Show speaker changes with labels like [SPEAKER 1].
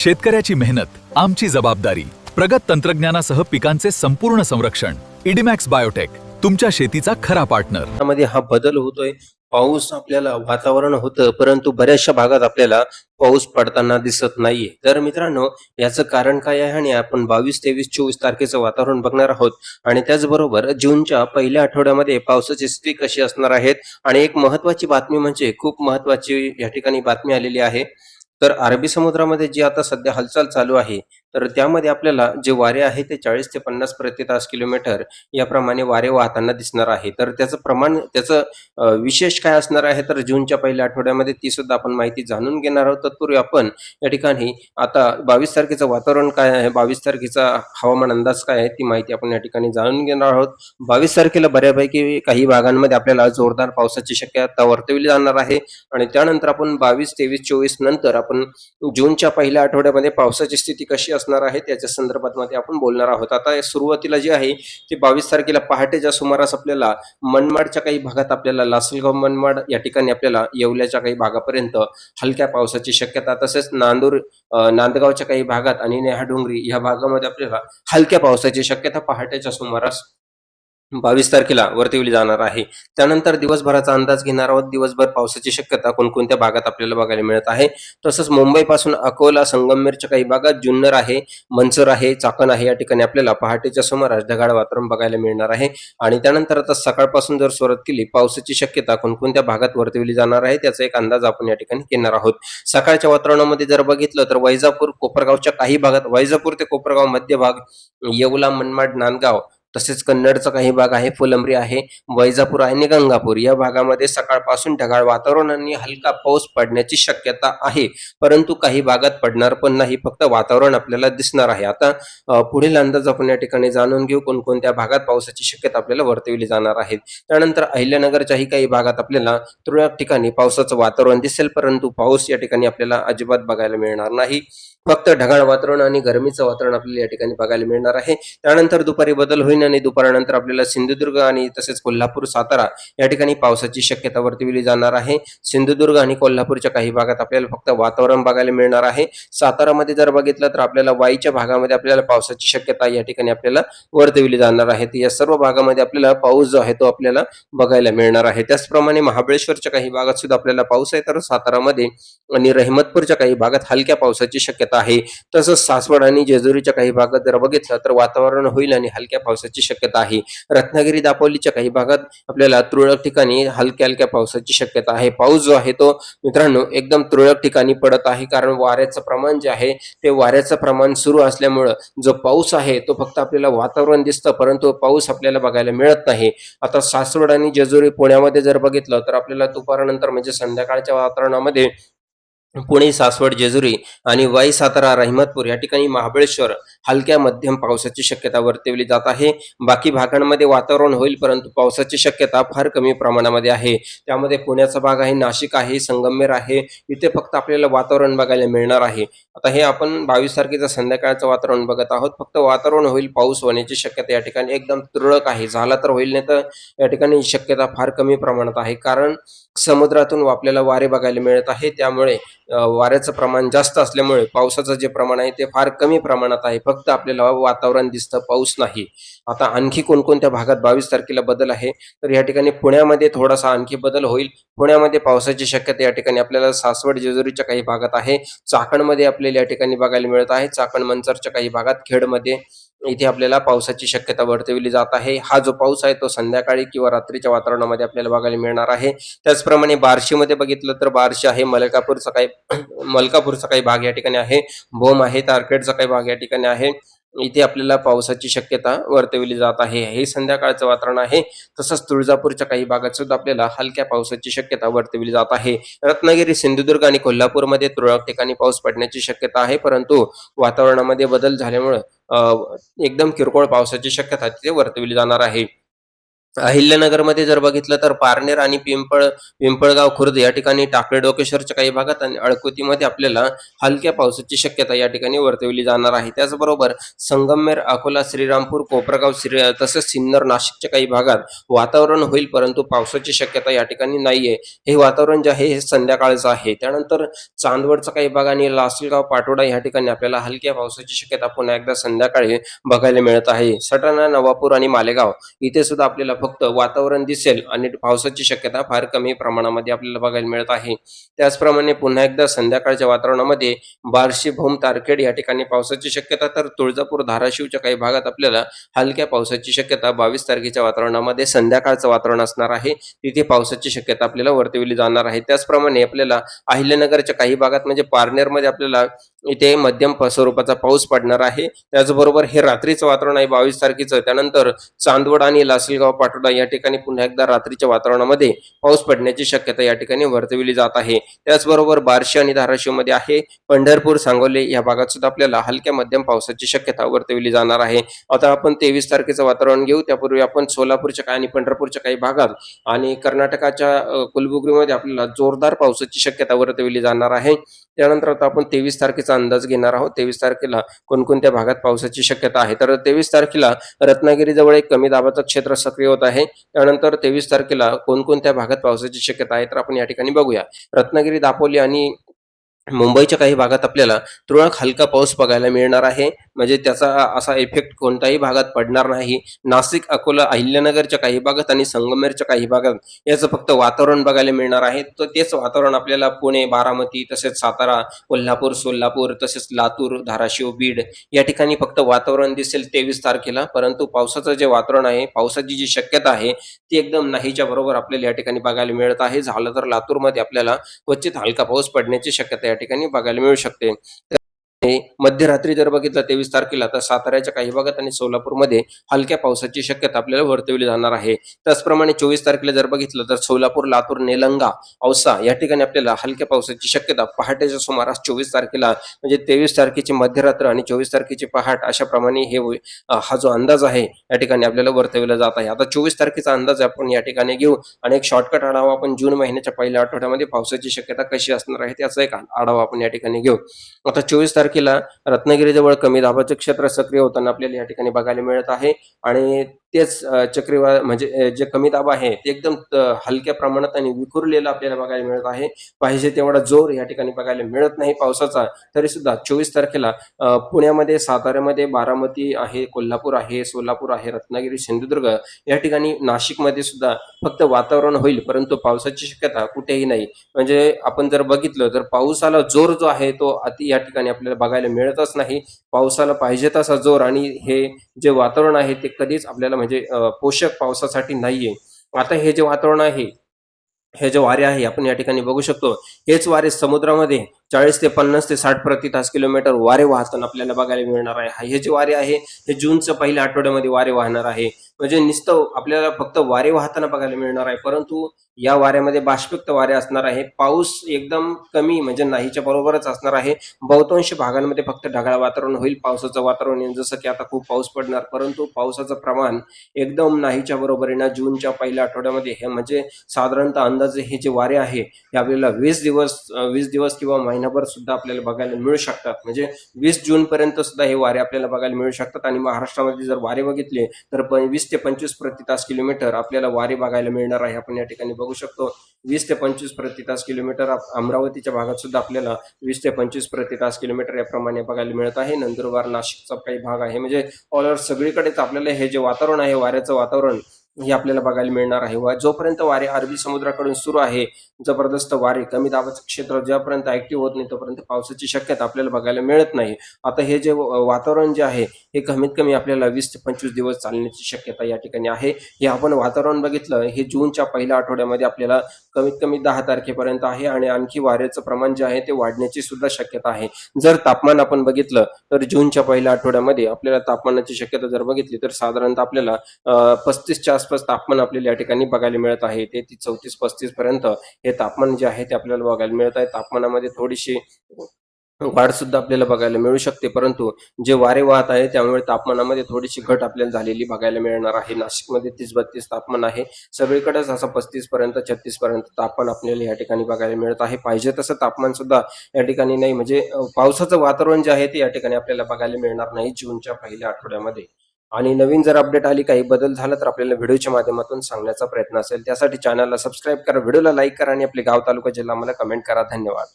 [SPEAKER 1] शेतकऱ्याची मेहनत आमची जबाबदारी. प्रगत तंत्रज्ञानासह पिकांचे संपूर्ण संरक्षण. इडीमॅक्स बायोटेक, तुमच्या शेतीचा खरा पार्टनर.
[SPEAKER 2] मध्ये हा बदल होतोय. पाऊस आपल्याला वातावरण होतं, परंतु बऱ्याचशा भागात आपल्याला पाऊस पडताना दिसत नाहीये. तर मित्रांनो, याचं कारण काय आहे आणि आपण 22, 23, 24 तारखेचं वातावरण बघणार आहोत. आणि त्याचबरोबर जूनच्या पहिल्या आठवड्यामध्ये पावसाची स्थिती कशी असणार आहेत. आणि एक महत्वाची बातमी म्हणजे खूप महत्वाची या ठिकाणी बातमी आलेली आहे. तर अरबी समुद्रामध्ये जी आता सध्या हालचाल चालू आहे, तर त्यामध्ये आपल्याला जे वारे आहे ते 40 ते 50 प्रति तास किलोमीटर याप्रमाणे वारे वाहताना दिसणार आहे. तर त्याचं प्रमाण विशेष काय असणार आहे, तर जूनच्या पहिल्या आठवड्यामध्ये ती सुद्धा आपण माहिती जाणून घेणार आहोत. तत्पूर्वी आपण या ठिकाणी आता 22 तारखेचं वातावरण काय आहे, 22 तारखेचा हवामान अंदाज काय आहे, ती माहिती आपण या ठिकाणी जाणून घेणार आहोत. 22 तारखेला बऱ्यापैकी काही भागांमध्ये आपल्याला जोरदार पावसाची शक्यता वर्तवली जाणार आहे. आणि त्यानंतर आपण 22, 23, 24 नंतर आपण जूनच्या पहिल्या आठवड्यामध्ये पावसाची स्थिती कशी असणार आहे त्याच्या संदर्भात मध्ये आपण बोलणार आहोत. आता सुरुवातीला जी आहे ती 22 तारखेला पहाटेच्या सुमारास आपल्याला मनमाडच्या काही भागात, आपल्याला लासलगाव मनमाड या ठिकाणी, आपल्याला येवल्याच्या काही भागापर्यंत हलक्या पावसाची शक्यता, तसेच नांदगावच्या काही भागात आणि नेहाडोंगरी या भागामध्ये आपल्याला हलक्या पावसाची शक्यता पहाटेच्या सुमारास 22 तारखेला वर्तवली जाणार आहे. त्यानंतर दिवसभराचा अंदाज घेणार आहोत. दिवसभर पावसाची शक्यता कोणकोणत्या भागात आपल्याला बघायला मिळत आहे. तसंच मुंबईपासून अकोला, संगमनेरच्या काही भागात, जुन्नर आहे, मनसर आहे, चाकण आहे, या ठिकाणी आपल्याला पहाटेच्या सुमारास ढगाळ वातावरण बघायला मिळणार आहे. आणि त्यानंतर आता सकाळपासून जर सुरुवात केली, पावसाची शक्यता कोणकोणत्या भागात वर्तवली जाणार आहे त्याचा एक अंदाज आपण या ठिकाणी घेणार आहोत. सकाळच्या वातावरणामध्ये जर बघितलं तर वैजापूर, कोपरगावच्या काही भागात, वैजापूर ते कोपरगाव मध्य भाग, येवला, मनमाड, नांदगाव, तसेच कन्नडचा काही भाग आहे, फुलंब्री आहे, वैजापूर आणि गंगापूर या भागामध्ये सकाळपासून ढगाळ वातावरण आणि हलका पाऊस पडण्याची शक्यता आहे. परंतु काही भागात पडणार पण नाही, फक्त वातावरण आपल्याला दिसणार आहे. आता पुढील अंदाज आपण या ठिकाणी जाणून घेऊ, कोणकोणत्या भागात पावसाची शक्यता आपल्याला वर्तवली जाणार आहे. त्यानंतर अहिल्यानगरच्याही काही भागात आपल्याला तुरळक ठिकाणी पावसाचं वातावरण दिसेल, परंतु पाऊस या ठिकाणी आपल्याला अजिबात बघायला मिळणार नाही. फक्त ढगाळ वातावरण आणि गरमीचं वातावरण आपल्याला या ठिकाणी बघायला मिळणार आहे. त्यानंतर दुपारी बदल होईल आणि दुपारनंतर आपल्याला सिंधुदुर्ग आणि तसेच कोल्हापूर, सातारा या ठिकाणी पावसाची शक्यता वर्तवली जाणार आहे. सिंधुदुर्ग आणि कोल्हापूरच्या काही भागात आपल्याला फक्त वातावरण बघायला मिळणार आहे. सातारामध्ये जर बघितलं तर आपल्याला वाईच्या भागामध्ये आपल्याला पावसाची शक्यता या ठिकाणी आपल्याला वर्तवली जाणार आहे. या सर्व भागामध्ये आपल्याला पाऊस जो आहे तो आपल्याला बघायला मिळणार आहे. त्याचप्रमाणे महाबळेश्वरच्या काही भागात सुद्धा आपल्याला पाऊस आहे, तर सातारामध्ये आणि रहमतपूरच्या काही भागात हलक्या पावसाची शक्यता आहे. तसंच सासवड आणि जेजुरीच्या काही भागात जर बघितलं तर वातावरण होईल आणि हलक्या पावसाची शक्यता आहे. रत्नागिरी, दापोलीच्या काही भागात आपल्याला तुरळक ठिकाणी हलक्या हलक्या पावसाची शक्यता आहे. पाऊस जो आहे तो मित्रांनो एकदम तुरळक ठिकाणी पडत आहे, कारण वाऱ्याचं प्रमाण जे आहे ते वाऱ्याचं प्रमाण सुरू असल्यामुळं जो पाऊस आहे तो फक्त आपल्याला वातावरण दिसतं, परंतु पाऊस आपल्याला बघायला मिळत नाही. आता सासवड आणि जेजुरी, पुण्यामध्ये जर बघितलं तर आपल्याला दुपारनंतर म्हणजे संध्याकाळच्या वातावरणामध्ये पुणे, सासवड, जेजुरी आणि वाई, सातारा, रहमतपूर या ठिकाणी, महाबळेश्वर हलक्या मध्यम पावसाची शक्यता वर्तवली जात आहे. बाकी भागांमध्ये वातावरण होईल, परंतु पावसाची शक्यता फार कमी प्रमाणामध्ये आहे. त्यामध्ये पुण्याचा भाग आहे, नाशिक आहे, संगमनेर आहे, इथे फक्त आपल्याला वातावरण बघायला मिळणार आहे. आता हे आपण 22 तारखेचं संध्याकाळचं वातावरण बघत आहोत. फक्त वातावरण होईल, पाऊस होण्याची शक्यता या ठिकाणी एकदम तुरळक आहे. झाला तर होईल, नाही तर या ठिकाणी शक्यता फार कमी प्रमाणात आहे, कारण समुद्रातून आपल्याला वारे बघायला मिळत आहे. त्यामुळे वाऱ्याचं प्रमाण जास्त असल्यामुळे पावसाचं जे प्रमाण आहे ते फार कमी प्रमाणात आहे. फक्त आपल्याला वातावरण दिसतं, पाऊस नाही. आता आणखी कोणकोणत्या भागात 22 तारखेला बदल आहे, तर या ठिकाणी पुण्यामध्ये थोडासा आणखी बदल होईल. पुण्यामध्ये पावसाची शक्यता या ठिकाणी आपल्याला सासवड, जेजुरीच्या काही भागात आहे. चाकणमध्ये आपल्याला या ठिकाणी बघायला मिळत आहे. चाकण, मनसरच्या काही भागात, खेडमध्ये इथे आपल्याला पावसाची शक्यता वर्तवली जात आहे. हा जो पाऊस आहे तो संध्याकाळी किंवा रात्रीच्या वातावरणामध्ये आपल्याला बघायला मिळणार आहे. त्याचप्रमाणे बार्शीमध्ये बघितलं तर बार्शी आहे, मलकापूरचा काही मलकापूरचा काही भाग या ठिकाणी आहे, भोम आहे, तारखेडचा काही भाग या ठिकाणी आहे. इथे आपल्याला पावसाची शक्यता वर्तवली जात आहे. हे संध्याकाळचं वातावरण आहे. तसंच तुळजापूरच्या काही भागात सुद्धा आपल्याला हलक्या पावसाची शक्यता वर्तवली जात आहे. रत्नागिरी, सिंधुदुर्ग आणि कोल्हापूरमध्ये तुरळक ठिकाणी पाऊस पडण्याची शक्यता आहे, परंतु वातावरणामध्ये बदल झाल्यामुळे एकदम किरकोळ पावसाची शक्यता तिथे वर्तवली जाणार आहे. अहिल्यानगरमध्ये जर बघितलं तर पारनेर आणि पिंपळगाव खुर्द या ठिकाणी, टाकळी डोकेश्वरच्या काही भागात आणि अळकुतीमध्ये आपल्याला हलक्या पावसाची शक्यता या ठिकाणी वर्तवली जाणार आहे. त्याचबरोबर संगमनेर, अकोला, श्रीरामपूर, कोपरगाव, तसंच सिन्नर, नाशिकच्या काही भागात वातावरण होईल, परंतु पावसाची शक्यता या ठिकाणी नाहीये. हे वातावरण जे आहे हे संध्याकाळचं आहे. त्यानंतर चांदवडचा काही भाग आणि लासलगाव, पाटोदा या ठिकाणी आपल्याला हलक्या पावसाची शक्यता पुन्हा एकदा संध्याकाळी बघायला मिळत आहे. सटाणा, नवापूर आणि मालेगाव इथे सुद्धा आपल्याला फक्त वातावरण दिसेल आणि पावसाची शक्यता फार कमी प्रमाणामध्ये आपल्याला बघायला मिळत आहे. त्याचप्रमाणे पुन्हा एकदा संध्याकाळच्या वातावरणामध्ये बार्शी, भूम, तारखेड या ठिकाणी पावसाची शक्यता, तर तुळजापूर, धाराशिवच्या काही भागात आपल्याला हलक्या पावसाची शक्यता 22 तारखेच्या वातावरणामध्ये संध्याकाळचं वातावरण असणार आहे. तिथे पावसाची शक्यता आपल्याला वर्तवली जाणार आहे. त्याचप्रमाणे आपल्याला अहिल्यानगरच्या काही भागात म्हणजे पारनेरमध्ये आपल्याला इथे मध्यम स्वरूपाचा पाऊस पडणार आहे. त्याचबरोबर हे रात्रीचं वातावरण आहे 22 तारखेचं. त्यानंतर चांदवड आणि लासलगाव, पाटोदा या ठिकाणी पुन्हा एकदा रात्रीच्या वातावरणामध्ये पाऊस पडण्याची शक्यता या ठिकाणी वर्तवली जात आहे. त्याचबरोबर बार्शी आणि धाराशिवमध्ये आहे. पंढरपूर, सांगोले या भागात सुद्धा आपल्याला हलक्या मध्यम पावसाची शक्यता वर्तवली जाणार आहे. आता आपण 23 तारखेचं वातावरण घेऊ. त्यापूर्वी आपण सोलापूरच्या काही आणि पंढरपूरच्या काही भागात आणि कर्नाटकाच्या कुलबुर्गीमध्ये आपल्याला जोरदार पावसाची शक्यता वर्तवली जाणार आहे. त्यानंतर आता आपण 23 तारखेचा अंदाज घेणार आहोत. 23 तारखेला कोणकोणत्या भागात पावसाची शक्यता आहे. तर 23 तारखेला रत्नागिरीजवळ एक कमी दाबाचं क्षेत्र सक्रिय होत आहे. त्यानंतर 23 तारखेला कोणकोणत्या भागात पावसाची शक्यता आहे तर आपण या ठिकाणी बघूया. रत्नागिरी, दापोली आणि मुंबईच्या काही भागात आपल्याला तुरळक हलका पाऊस बघायला मिळणार आहे. म्हणजे त्याचा असा इफेक्ट कोणत्याही भागात पडणार नाही. नाशिक, अकोला, अहिल्यानगरच्या काही भागात आणि संगमनेरच्या काही भागात याचं फक्त वातावरण बघायला मिळणार आहे. तर तेच वातावरण आपल्याला पुणे, बारामती, तसेच सातारा, कोल्हापूर, सोलापूर, तसेच लातूर, धाराशिव, बीड या ठिकाणी फक्त वातावरण दिसेल 23 तारखेला. परंतु पावसाचं जे वातावरण आहे, पावसाची जी शक्यता आहे ती एकदम नाहीच्या बरोबर आपल्याला या ठिकाणी बघायला मिळत आहे. झालं तर लातूरमध्ये आपल्याला क्वचित हलका पाऊस पडण्याची शक्यता या ठिकाणी बघायला मिळू शकते. मध्यरात्री जर बघितलं 23 तारखेला तर साताऱ्याच्या काही भागात आणि सोलापूरमध्ये हलक्या पावसाची शक्यता आपल्याला वर्तवली जाणार आहे. त्याचप्रमाणे 24 तारखेला जर बघितलं तर सोलापूर, लातूर, निलंगा, औसा या ठिकाणी आपल्याला हलक्या पावसाची शक्यता पहाटेच्या सुमारास 24 तारखेला म्हणजे 23 तारखेची मध्यरात्र आणि 24 तारखेची पहाट अशा प्रमाणे हा जो अंदाज आहे या ठिकाणी आपल्याला वर्तवला जात आहे. आता 24 तारखेचा अंदाज आपण या ठिकाणी घेऊ आणि एक शॉर्टकट आढावा आपण जून महिन्याच्या पहिल्या आठवड्यामध्ये पावसाची शक्यता कशी असणार आहे त्याचा एक आढावा आपण या ठिकाणी घेऊ. आता 24 तारखेला रत्नागिरीजवळ कमी दाबाचे क्षेत्र सक्रिय होताना आपल्याला या ठिकाणी बघायला मिळत आहे आणि तेच चक्रीवादळ म्हणजे जे कमी दाब आहे ते एकदम हलक्या प्रमाणात आणि विखुरलेलं आपल्याला बघायला मिळत आहे. पाहिजे तेवढा जोर या ठिकाणी बघायला मिळत नाही पावसाचा. तरी सुद्धा 24 तारखेला पुण्यामध्ये, साताऱ्यामध्ये, बारामती आहे, कोल्हापूर आहे, सोलापूर आहे, रत्नागिरी, सिंधुदुर्ग या ठिकाणी, नाशिकमध्ये सुद्धा फक्त वातावरण होईल, परंतु पावसाची शक्यता कुठेही नाही. म्हणजे आपण जर बघितलं तर पावसाला जोर जो आहे तो अति या ठिकाणी आपल्याला बघायला मिळतच नाही. पावसाला पाहिजे तसा जोर आणि हे जे वातावरण आहे ते कधीच आपल्याला म्हणजे पोषक पावसासाठी नाहीये. आता हे जे वातावरण आहे, हे जे वारे आहे आपण या ठिकाणी बघू शकतो. हेच वारे समुद्रामध्ये 40 ते 50 ते 60 प्रति तास किलोमीटर वारे वाहताना आपल्याला बघायला मिळणार आहे. हे जे वारे आहे हे जूनच्या पहिल्या आठवड्यामध्ये वारे वाहणार आहे. म्हणजे नुसतं आपल्याला फक्त वारे वाहताना बघायला मिळणार आहे, परंतु या वाऱ्यामध्ये बाष्पयुक्त वारे असणार आहे. पाऊस एकदम कमी म्हणजे नाहीच्या बरोबरच असणार आहे. बहुतांश भागांमध्ये फक्त ढगाळ वातावरण होईल. पावसाचं वातावरण येईल, जसं की आता खूप पाऊस पडणार, परंतु पावसाचं प्रमाण एकदम नाहीच्या बरोबरीनं जूनच्या पहिल्या आठवड्यामध्ये हे म्हणजे साधारणतः अंदाजे हे जे वारे आहे हे आपल्याला 20 दिवस किंवा महिनाभर सुद्धा आपल्याला बघायला मिळू शकतात. म्हणजे 20 जून पर्यंत सुद्धा हे वारे आपल्याला बघायला मिळू शकतात. आणि महाराष्ट्रामध्ये जर वारे बघितले तर 20 ते 25 प्रति तास किलोमीटर आपल्याला वारे बघायला मिळणार आहे. आपण या ठिकाणी बघू शकतो 20 ते 25 प्रति तास किलोमीटर. अमरावतीच्या भागात सुद्धा आपल्याला 20 ते 25 प्रति तास किलोमीटर याप्रमाणे बघायला मिळत आहे. नंदुरबार, नाशिकचा काही भाग आहे. म्हणजे ऑल ओव्हर सगळीकडेच आपल्याला हे जे वातावरण आहे वाऱ्याचं वातावरण हे आपल्याला बघायला मिळणार आहे. जोपर्यंत वारे अरबी समुद्राकडून सुरू आहे, जबरदस्त वारे, कमी दाबाचं क्षेत्र ज्यापर्यंत ऍक्टिव्ह होत नाही तोपर्यंत पावसाची शक्यता आपल्याला बघायला मिळत नाही. आता हे जे वातावरण जे आहे हे कमीत कमी आपल्याला 20 ते 25 दिवस चालण्याची शक्यता या ठिकाणी आहे. हे आपण वातावरण बघितलं हे जूनच्या पहिल्या आठवड्यामध्ये आपल्याला कमीत कमी 10 तारखेपर्यंत आहे आणि आणखी वाऱ्याचं प्रमाण जे आहे ते वाढण्याची सुद्धा शक्यता आहे. जर तापमान आपण बघितलं तर जूनच्या पहिल्या आठवड्यामध्ये आपल्याला तापमानाची शक्यता जर बघितली तर साधारणतः आपल्याला 35च्या आसपास तापमान आपल्याला या ठिकाणी बघायला मिळत आहे. 33, 34, 35 पर्यंत हे तापमान जे आहे ते आपल्याला बघायला मिळत आहे. तापमानामध्ये थोडीशी वाढ सुद्धा आपल्याला बघायला मिळू शकते. परंतु जे वारे वाहत आहे त्यामुळे तापमानामध्ये थोडीशी घट आपल्याला झालेली बघायला मिळणार आहे. नाशिकमध्ये 30-32 तापमान आहे. सगळीकडेच असं 35 पर्यंत 36 पर्यंत तापमान आपल्याला या ठिकाणी बघायला मिळत आहे. पाहिजे तसं तापमान सुद्धा या ठिकाणी नाही, म्हणजे पावसाचं वातावरण जे आहे ते या ठिकाणी आपल्याला बघायला मिळणार नाही जूनच्या पहिल्या आठवड्यामध्ये. आणि नवीन जर अपडेट आली, काही बदल झाला तर आपल्याला व्हिडिओच्या माध्यमातून सांगण्याचा प्रयत्न असेल. त्यासाठी चॅनलला सबस्क्राईब करा, व्हिडिओला लाईक करा आणि आपले गाव, तालुका, जिल्हा मला कमेंट करा. धन्यवाद.